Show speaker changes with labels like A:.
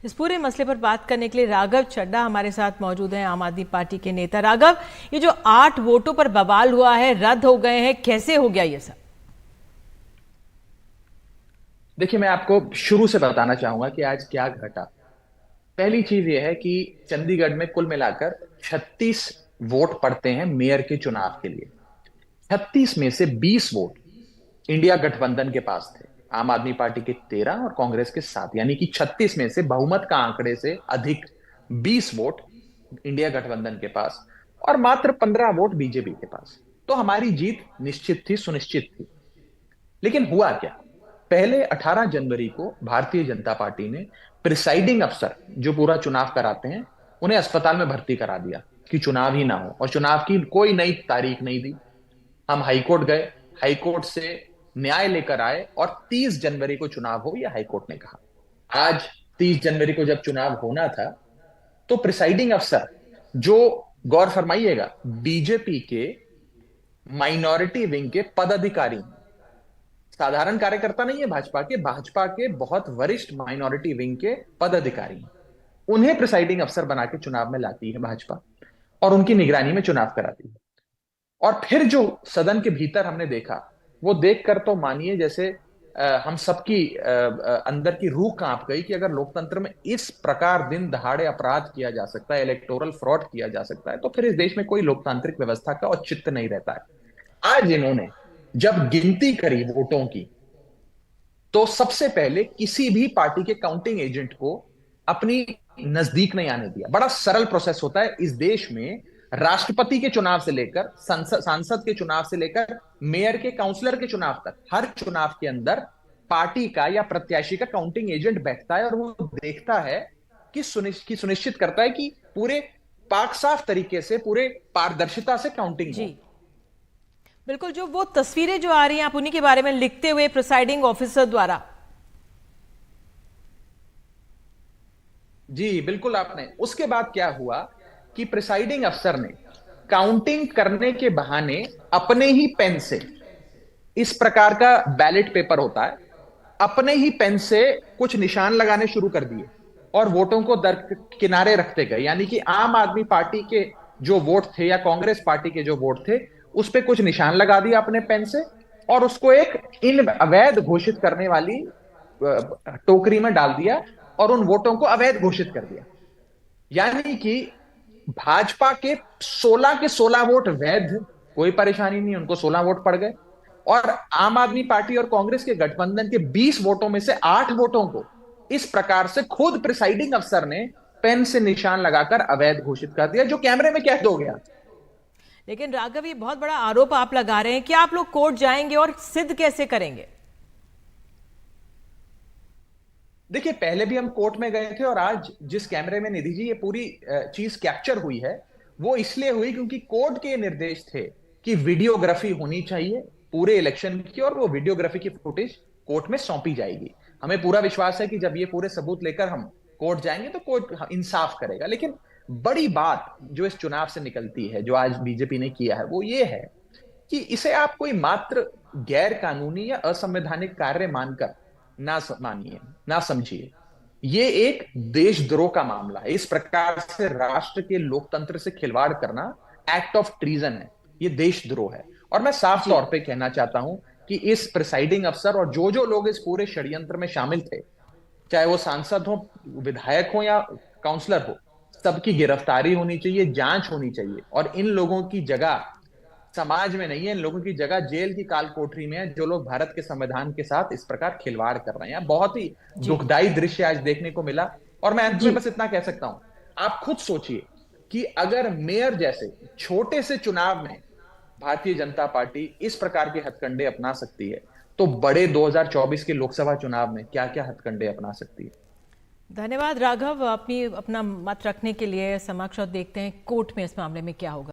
A: इस पूरे मसले पर बात करने के लिए राघव चड्ढा हमारे साथ मौजूद हैं, आम आदमी पार्टी के नेता। राघव, ये जो 8 वोटों पर बवाल हुआ है, रद्द हो गए हैं, कैसे हो गया ये सब?
B: देखिए, मैं आपको शुरू से बताना चाहूंगा कि आज क्या घटा। पहली चीज यह है कि चंडीगढ़ में कुल मिलाकर 36 वोट पड़ते हैं मेयर के चुनाव के लिए। 36 में से 20 वोट इंडिया गठबंधन के पास थे। आम आदमी पार्टी के 13 और कांग्रेस के 7, यानी कि 36 में से बहुमत का आंकड़े से अधिक 20 वोट इंडिया गठबंधन के पास और मात्र 15 वोट बीजेपी के पास। तो हमारी जीत निश्चित थी, सुनिश्चित थी। लेकिन हुआ क्या? पहले 18 जनवरी को भारतीय जनता पार्टी ने प्रिसाइडिंग अफसर जो पूरा चुनाव कराते हैं उन्हें अस्पताल में भर्ती करा दिया कि चुनाव ही ना हो, और चुनाव की कोई नई तारीख नहीं दी। हम हाईकोर्ट गए, हाईकोर्ट से न्याय लेकर आए और 30 जनवरी को चुनाव हो, यह हाईकोर्ट ने कहा। आज 30 जनवरी को जब चुनाव होना था तो प्रिसाइडिंग अफसर जो, गौर फरमाइएगा, बीजेपी के माइनॉरिटी विंग के पदाधिकारी, साधारण कार्यकर्ता नहीं है, भाजपा के बहुत वरिष्ठ माइनॉरिटी विंग के पदाधिकारी हैं। उन्हें प्रिसाइडिंग अफसर बना के चुनाव में लाती है भाजपा और उनकी निगरानी में चुनाव कराती है। और फिर जो सदन के भीतर हमने देखा, वो देखकर तो मानिए जैसे हम सबकी अंदर की रूह कांप गई कि अगर लोकतंत्र में इस प्रकार दिन दहाड़े अपराध किया जा सकता है, इलेक्टोरल फ्रॉड किया जा सकता है, तो फिर इस देश में कोई लोकतांत्रिक व्यवस्था का औचित्य नहीं रहता है। आज इन्होंने जब गिनती करी वोटों की, तो सबसे पहले किसी भी पार्टी के काउंटिंग एजेंट को अपनी नजदीक नहीं आने दिया। बड़ा सरल प्रोसेस होता है इस देश में। राष्ट्रपति के चुनाव से लेकर सांसद के चुनाव से लेकर मेयर के, काउंसलर के चुनाव तक, हर चुनाव के अंदर पार्टी का या प्रत्याशी का काउंटिंग एजेंट बैठता है और वो देखता है कि सुनिश्चित करता है कि पूरे पाक साफ तरीके से, पूरे पारदर्शिता से काउंटिंग
A: जी
B: हो।
A: बिल्कुल, जो वो तस्वीरें जो आ रही हैं, आप उन्हीं के बारे में लिखते हुए प्रिसाइडिंग ऑफिसर द्वारा।
B: जी बिल्कुल, आपने उसके बाद क्या हुआ कि प्रिसाइडिंग अफसर ने काउंटिंग करने के बहाने अपने ही पेन से, इस प्रकार का बैलेट पेपर होता है, अपने ही पेन से कुछ निशान लगाने शुरू कर दिए और वोटों को दर किनारे रखते गए। यानी कि आम आदमी पार्टी के जो वोट थे या कांग्रेस पार्टी के जो वोट थे, उस पे कुछ निशान लगा दिया अपने पेन से और उसको एक इन अवैध घोषित करने वाली टोकरी में डाल दिया और उन वोटों को अवैध घोषित कर दिया। यानी कि भाजपा के 16 के 16 वोट वैध, कोई परेशानी नहीं, उनको 16 वोट पड़ गए। और आम आदमी पार्टी और कांग्रेस के गठबंधन के 20 वोटों में से 8 वोटों को इस प्रकार से खुद प्रिसाइडिंग अफसर ने पेन से निशान लगाकर अवैध घोषित कर दिया, जो कैमरे में कैद हो गया।
A: लेकिन राघव, ये बहुत बड़ा आरोप आप लगा रहे हैं कि आप लोग कोर्ट जाएंगे और सिद्ध कैसे करेंगे?
B: देखिए, पहले भी हम कोर्ट में गए थे और आज जिस कैमरे में, निधि जी, ये पूरी चीज कैप्चर हुई है, वो इसलिए हुई क्योंकि कोर्ट के निर्देश थे कि वीडियोग्राफी होनी चाहिए पूरे इलेक्शन की और वो वीडियोग्राफी की फुटेज कोर्ट में सौंपी जाएगी। हमें पूरा विश्वास है कि जब ये पूरे सबूत लेकर हम कोर्ट जाएंगे तो कोर्ट इंसाफ करेगा। लेकिन बड़ी बात जो इस चुनाव से निकलती है, जो आज बीजेपी ने किया है, वो ये है कि इसे आप कोई मात्र गैर कानूनी या असंवैधानिक कार्य मानकर ना मानिए, ना समझिए। ये एक देशद्रोह का मामला है। इस प्रकार से राष्ट्र के लोकतंत्र से खिलवाड़ करना एक्ट ऑफ ट्रीजन है, ये देशद्रोह है। और मैं साफ
A: जी
B: तौर पे कहना चाहता हूं कि इस प्रिसाइडिंग अफसर और जो जो लोग इस पूरे षड्यंत्र में शामिल थे, चाहे वो सांसद हो, विधायक हो या काउंसलर हो, सबकी गिरफ्तारी होनी चाहिए, जांच होनी चाहिए। और इन लोगों की जगह समाज में नहीं है, इन लोगों की जगह जेल की काल कोठरी में है, जो लोग भारत के संविधान के साथ इस प्रकार खिलवाड़ कर रहे हैं। बहुत ही
A: जी
B: दुखदाई दृश्य आज देखने को मिला। और मैं अंत में
A: जी
B: बस इतना कह सकता हूं, आप खुद सोचिए कि अगर मेयर जैसे छोटे से चुनाव में भारतीय जनता पार्टी इस प्रकार के हथकंडे अपना सकती है, तो बड़े 2024 के लोकसभा चुनाव में क्या क्या हथकंडे अपना सकती है।
A: धन्यवाद राघव, अपना मत रखने के लिए समक्ष, और देखते हैं कोर्ट में इस मामले में क्या होगा।